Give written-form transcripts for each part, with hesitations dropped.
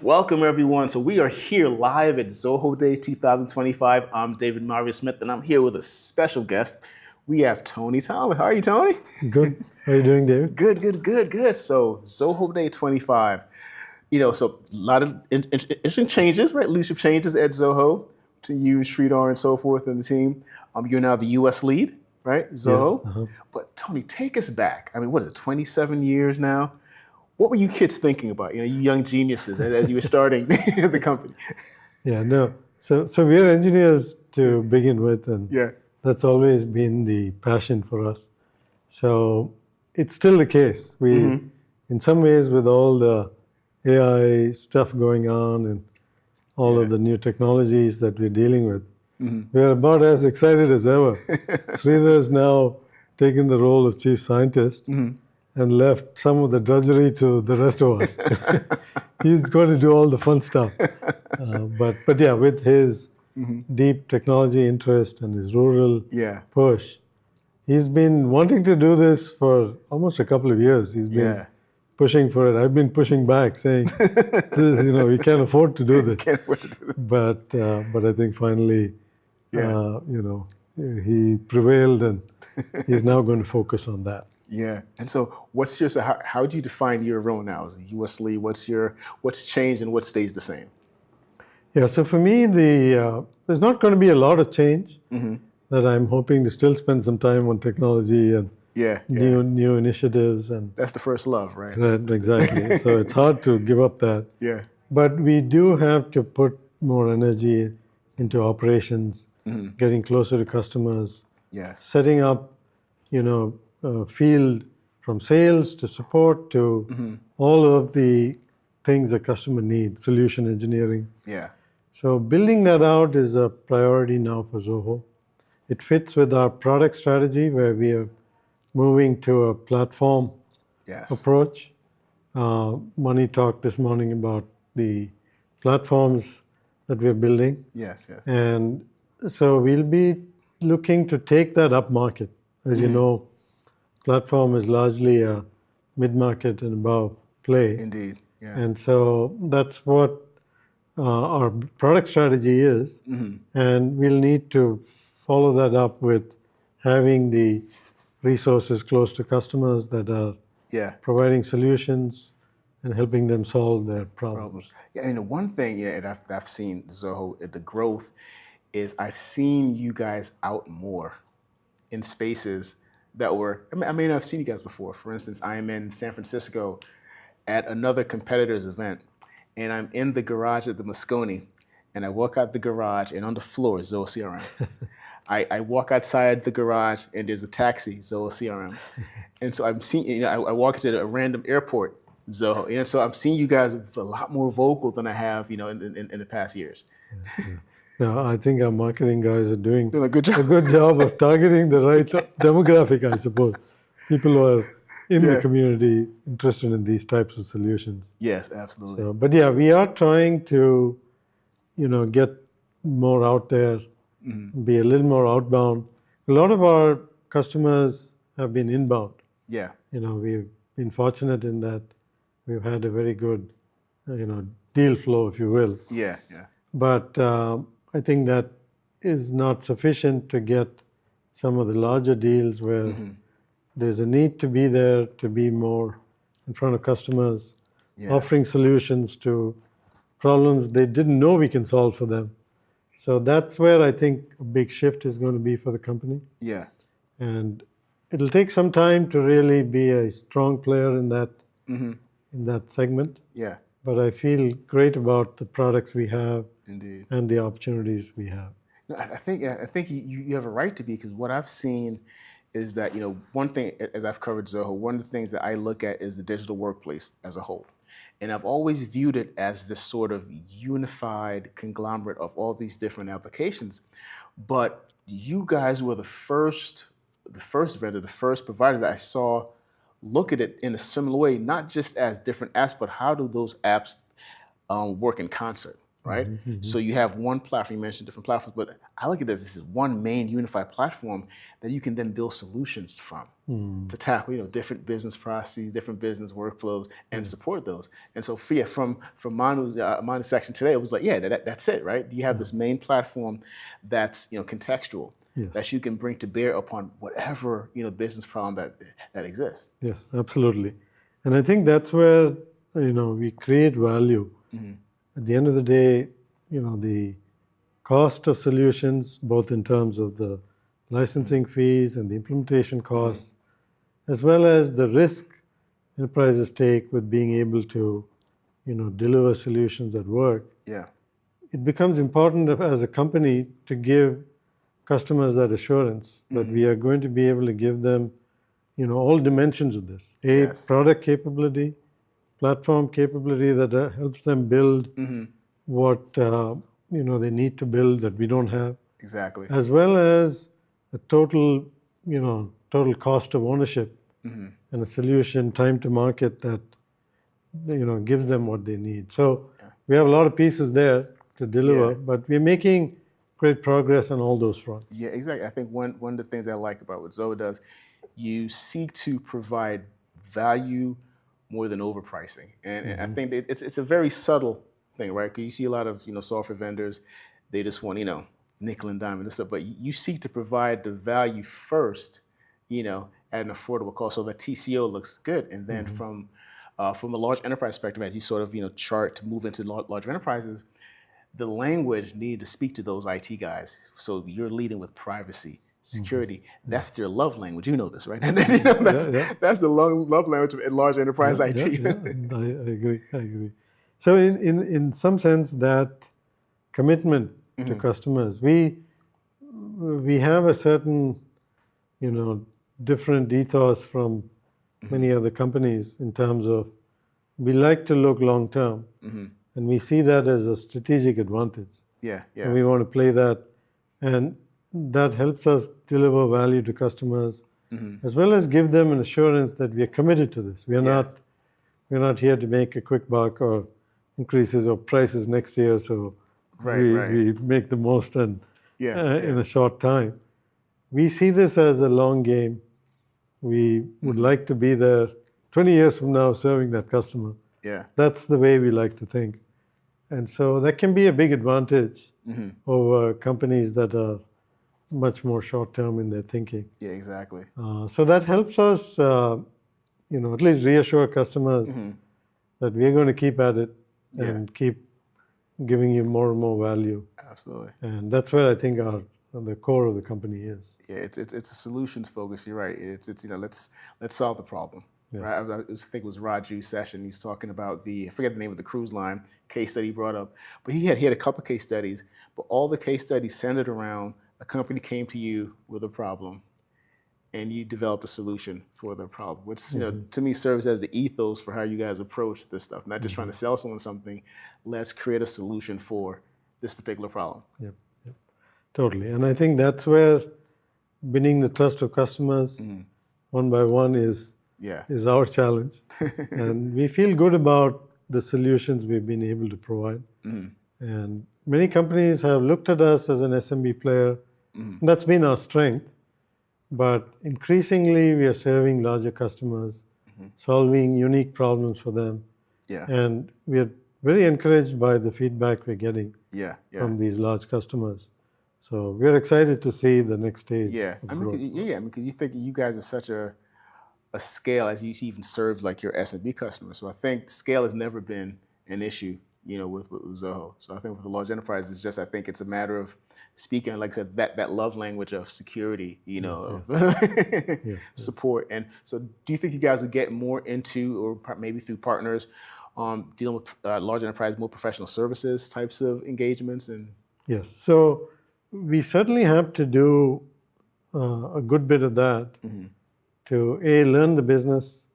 Welcome, everyone. So we are here live at Zoho Day 2025. I'm David Marius Smith, and I'm here with a special guest. We have Tony Thomas. How are you, Tony? Good. How are you doing, David? Good. So Zoho Day 25. So a lot of interesting changes, right? Leadership changes at Zoho to you, Sridhar, and so forth, and the team. You're now the US Lead, right? Zoho. Yes, uh-huh. But Tony, take us back. I mean, what is it? 27 years now. What were you kids thinking about? You young geniuses as you were starting the company. Yeah, no. So we're engineers to begin with, and Yeah. that's always been the passion for us. So it's still the case. We, in some ways, with all the AI stuff going on and all of the new technologies that we're dealing with, we're about as excited as ever. Sridhar's now taken the role of chief scientist. And left some of the drudgery to the rest of us. He's going to do all the fun stuff. But yeah, with his deep technology interest and his rural push, he's been wanting to do this for almost a couple of years. He's been pushing for it. I've been pushing back, saying, we can't afford to do this. Can't afford to do this. But I think finally, he prevailed, and he's now going to focus on that. Yeah, and so how do you define your role now as a US Lead? What's changed and what stays the same? Yeah, so for me, there's not going to be a lot of change. That I'm hoping to still spend some time on technology and new initiatives, and that's the first love, right? Right, exactly. So it's hard to give up that. Yeah. But we do have to put more energy into operations, getting closer to customers, setting up, field from sales to support to all of the things a customer needs, solution engineering. Yeah. So building that out is a priority now for Zoho. It fits with our product strategy where we are moving to a platform approach. Mani talked this morning about the platforms that we're building. Yes. And so we'll be looking to take that up market. As you know, platform is largely a mid-market and above play. Indeed, yeah. And so that's what our product strategy is. And we'll need to follow that up with having the resources close to customers that are providing solutions and helping them solve their problems. Yeah, and one thing I've seen Zoho, the growth, is I've seen you guys out more in spaces that I may not have seen you guys before. For instance, I am in San Francisco at another competitor's event, and I'm in the garage at the Moscone, and I walk out the garage, and on the floor is Zoho CRM. I walk outside the garage, and there's a taxi, Zoho CRM. And so I'm seeing, I walk into a random airport, Zoho. And so I'm seeing you guys a lot more vocal than I have, in the past years. No, I think our marketing guys are doing a good job of targeting the right demographic, I suppose. People who are in the community interested in these types of solutions. Yes, absolutely. So, but yeah, we are trying to, get more out there, be a little more outbound. A lot of our customers have been inbound. Yeah. We've been fortunate in that we've had a very good, deal flow, if you will. Yeah. But I think that is not sufficient to get some of the larger deals where there's a need to be there, to be more in front of customers, offering solutions to problems they didn't know we can solve for them. So that's where I think a big shift is going to be for the company. Yeah. And it'll take some time to really be a strong player in that segment. Yeah. But I feel great about the products we have. Indeed. And the opportunities we have. No, I think you have a right to be, because what I've seen is that, one thing, as I've covered Zoho, one of the things that I look at is the digital workplace as a whole. And I've always viewed it as this sort of unified conglomerate of all these different applications. But you guys were the first vendor, the first provider that I saw look at it in a similar way, not just as different apps, but how do those apps work in concert, right? So you have one platform, you mentioned different platforms, but I look at this as one main unified platform that you can then build solutions from to tackle, different business processes, different business workflows, and support those. And so, from Manu's section today, it was like, yeah, that's it, right? You have this main platform that's contextual, Yes. that you can bring to bear upon whatever business problem that exists. Yes, absolutely. And I think that's where we create value. At the end of the day, the cost of solutions, both in terms of the licensing fees and the implementation costs, as well as the risk enterprises take with being able to deliver solutions that work. Yeah. It becomes important as a company to give customers that assurance that we are going to be able to give them all dimensions of this. Yes. Product capability, platform capability that helps them build what they need to build that we don't have. Exactly. As well as a total cost of ownership and a solution, time to market that gives them what they need. So we have a lot of pieces there to deliver, but we're making great progress on all those fronts. Yeah, exactly. I think one of the things I like about what Zoho does, you seek to provide value more than overpricing, and I think it's a very subtle thing, right? Because you see a lot of software vendors, they just want nickel and dime and stuff, but you seek to provide the value first, at an affordable cost, so that TCO looks good, and then from a large enterprise spectrum, as you sort of chart to move into larger enterprises, the language needed to speak to those IT guys. So you're leading with privacy, security. That's their love language. You know this, right? And then, that's the love language in large enterprise IT. I agree. So in some sense, that commitment to customers, we have a certain different ethos from many other companies in terms of we like to look long term. And we see that as a strategic advantage. Yeah. And we want to play that. And that helps us deliver value to customers, as well as give them an assurance that we are committed to this. We're not here to make a quick buck or increases or prices next year. So we make the most in a short time. We see this as a long game. We would like to be there 20 years from now serving that customer. Yeah. That's the way we like to think. And so that can be a big advantage over companies that are much more short-term in their thinking. Yeah, exactly. So that helps us, at least reassure customers that we're going to keep at it and keep giving you more and more value. Absolutely. And that's where I think the core of the company is. Yeah, it's a solutions focus. You're right. It's let's solve the problem. Yeah. Right? I think it was Raju's session. He was talking about I forget the name of the cruise line case study he brought up, but he had a couple case studies, but all the case studies centered around a company came to you with a problem, and you developed a solution for their problem, which to me serves as the ethos for how you guys approach this stuff. Not just trying to sell someone something. Let's create a solution for this particular problem. Yep. Totally. And I think that's where winning the trust of customers one by one is our challenge. And we feel good about the solutions we've been able to provide. And many companies have looked at us as an SMB player. That's been our strength. But increasingly, we are serving larger customers, solving unique problems for them. Yeah. And we are very encouraged by the feedback we're getting from these large customers. So we're excited to see the next stage. Because you think you guys are such a scale as you even serve like your SMB customers. So I think scale has never been an issue, with Zoho. So I think with the large enterprise, I think it's a matter of speaking, like I said, that love language of security, support. And so do you think you guys will get more into, or maybe through partners, dealing with large enterprise, more professional services types of engagements? And yes. So we certainly have to do a good bit of that to learn the business,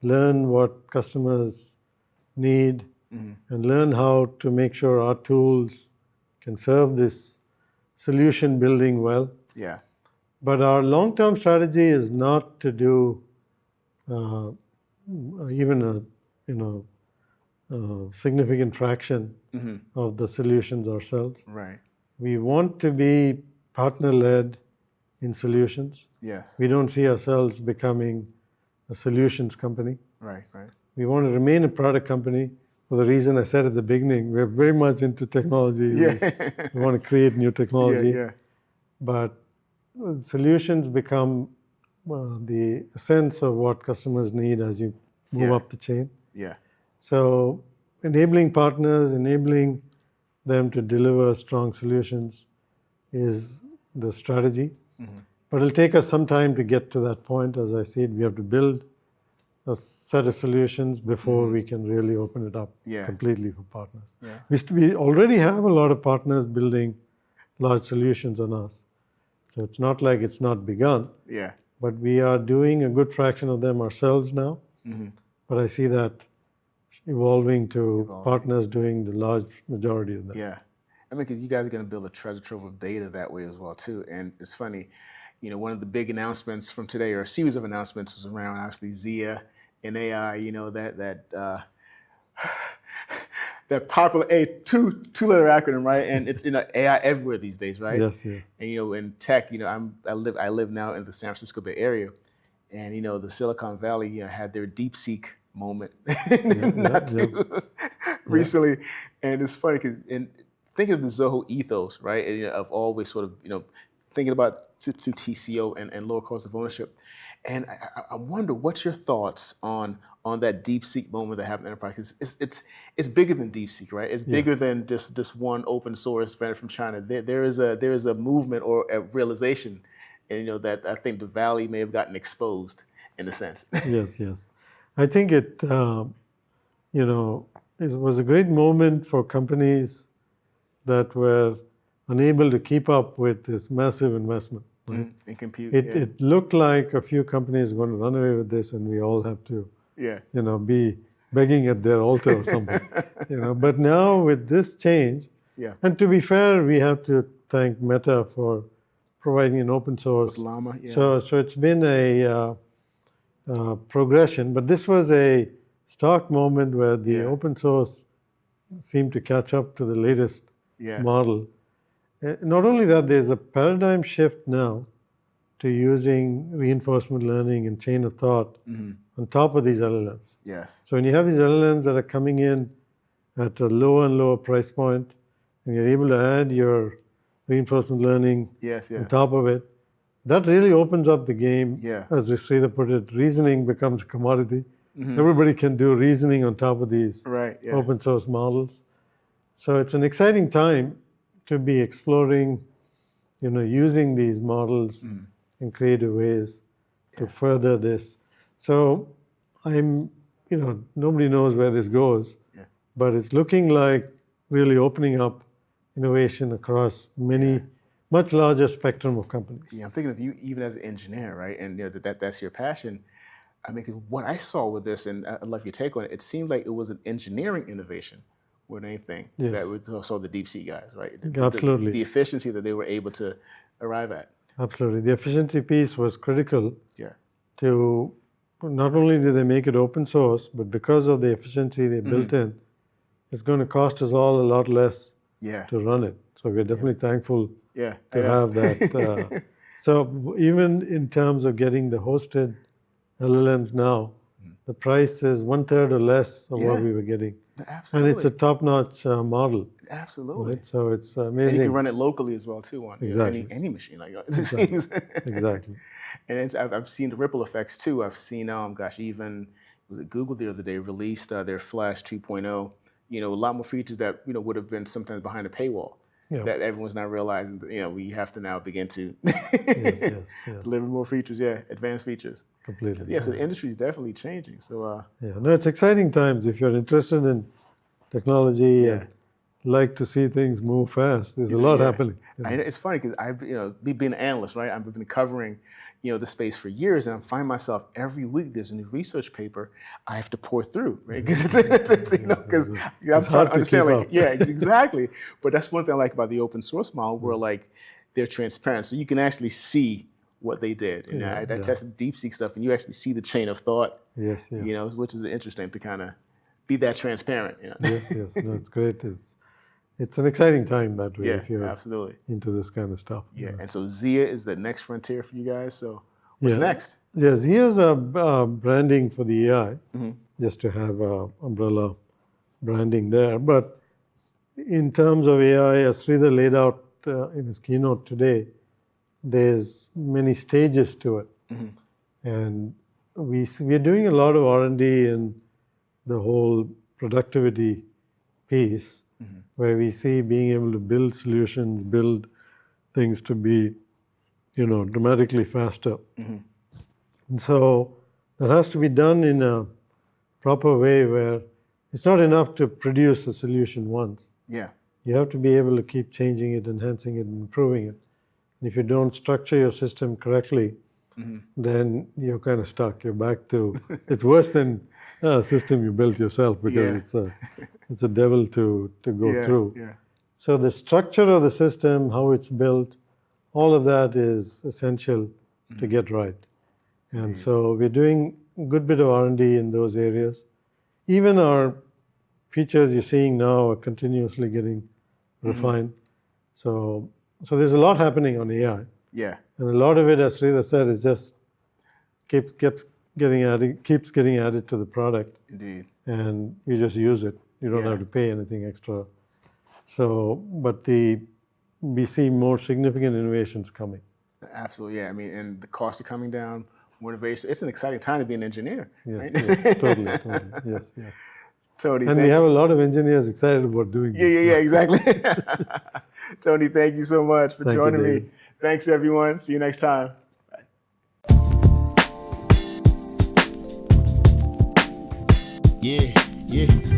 learn what customers need, and learn how to make sure our tools can serve this solution building well. Yeah. But our long-term strategy is not to do even a significant fraction of the solutions ourselves. Right. We want to be partner-led in solutions. Yes. We don't see ourselves becoming a solutions company. Right. Right. We want to remain a product company for the reason I said at the beginning. We're very much into technology. Yeah. We want to create new technology. Yeah. But solutions become the essence of what customers need as you move up the chain. Yeah. So enabling partners, enabling them to deliver strong solutions is the strategy. But it'll take us some time to get to that point. As I said, we have to build a set of solutions before we can really open it up completely for partners. Yeah. We already have a lot of partners building large solutions on us. So it's not like it's not begun. Yeah. But we are doing a good fraction of them ourselves now. But I see that evolving to partners doing the large majority of them. Yeah. I mean, because you guys are going to build a treasure trove of data that way as well, too. And it's funny, one of the big announcements from today, or a series of announcements, was around obviously Zia and AI. That popular two-letter acronym, right? And it's AI everywhere these days, right? Yes, yes. And in tech, I live now in the San Francisco Bay Area, and the Silicon Valley had their DeepSeek moment recently, and it's funny because thinking of the Zoho ethos, right? And, of always sort of thinking about through TCO and lower cost of ownership, and I wonder what's your thoughts on that DeepSeek moment that happened in enterprise. It's bigger than DeepSeek, right? It's bigger than just this one open source vendor from China. There is a movement or a realization, and that I think the Valley may have gotten exposed in a sense. Yes, yes. I think it was a great moment for companies that were unable to keep up with this massive investment. Right? In compute. It looked like a few companies were going to run away with this, and we all have to be begging at their altar or something. But now with this change, and to be fair, we have to thank Meta for providing an open source. With Llama, So it's been a progression, but this was a stark moment where the open source seemed to catch up to the latest model. Not only that, there's a paradigm shift now to using reinforcement learning and chain of thought on top of these LLMs. Yes. So when you have these LLMs that are coming in at a lower and lower price point, and you're able to add your reinforcement learning on top of it, that really opens up the game. As Sridhar put it, reasoning becomes a commodity. Everybody can do reasoning on top of these open source models. So it's an exciting time to be exploring, using these models in creative ways to further this. So nobody knows where this goes, but it's looking like really opening up innovation across much larger spectrum of companies. Yeah, I'm thinking of you even as an engineer, right? And that's your passion. I mean, 'cause what I saw with this, and I'd love your take on it, it seemed like it was an engineering innovation more than anything that we saw the DeepSeek guys, right? Absolutely. The efficiency that they were able to arrive at. Absolutely. The efficiency piece was critical to not only did they make it open source, but because of the efficiency they built in, it's going to cost us all a lot less to run it. So we're definitely thankful to have that. So even in terms of getting the hosted LLMs now, the price is 1/3 or less of what we were getting. Absolutely. And it's a top-notch model. Absolutely. Right? So it's amazing. And you can run it locally as well too on any machine like that. Exactly. And I've seen the ripple effects too. I've seen even Google the other day released their Flash 2.0. A lot more features that would have been sometimes behind a paywall. That everyone's not realizing. We have to now begin to deliver more features. Advanced features. Completely. So the industry is definitely changing. So it's exciting times if you're interested in technology and like to see things move fast. There's a lot happening. It's funny because me being an analyst, right? I've been covering the space for years, and I find myself every week there's a new research paper I have to pour through, right? Because because I'm trying to understand, exactly. But that's one thing I like about the open source model, where they're transparent, so you can actually see what they did. And Yeah, I yeah. tested DeepSeek stuff, and you actually see the chain of thought, Yes, yes. you know, which is interesting to kind of be that transparent. You know? Yes, yes. No, it's great. It's an exciting time that way Yeah, if you're absolutely. into this kind of stuff. Yeah, and so Zia is the next frontier for you guys. So what's Yeah. next? Yeah, Zia's branding for the AI, Mm-hmm. just to have umbrella branding there. But in terms of AI, as Sridhar laid out in his keynote today, there's many stages to it. Mm-hmm. And we're doing a lot of R&D in the whole productivity piece, Mm-hmm. where we see being able to build solutions, build things to be, dramatically faster. Mm-hmm. And so that has to be done in a proper way where it's not enough to produce a solution once. Yeah. You have to be able to keep changing it, enhancing it, and improving it. And if you don't structure your system correctly, Mm-hmm. then you're kind of stuck. You're back to, it's worse than a system you built yourself, because it's a devil to go through. Yeah. So the structure of the system, how it's built, all of that is essential to get right. And so we're doing a good bit of R&D in those areas. Even our features you're seeing now are continuously getting refined. So there's a lot happening on AI. Yeah. And a lot of it, as Sridhar said, is just keeps getting added to the product. Indeed. And you just use it. You don't have to pay anything extra. So, but we see more significant innovations coming. Absolutely, yeah. I mean, and the costs are coming down, more innovation. It's an exciting time to be an engineer. Yes, Right? yes, totally. Yes, yes. Tony, And we have a lot of engineers excited about doing this. Yeah, exactly. Tony, thank you so much for Thank you, joining me. David. Thanks, everyone. See you next time. Yeah, yeah.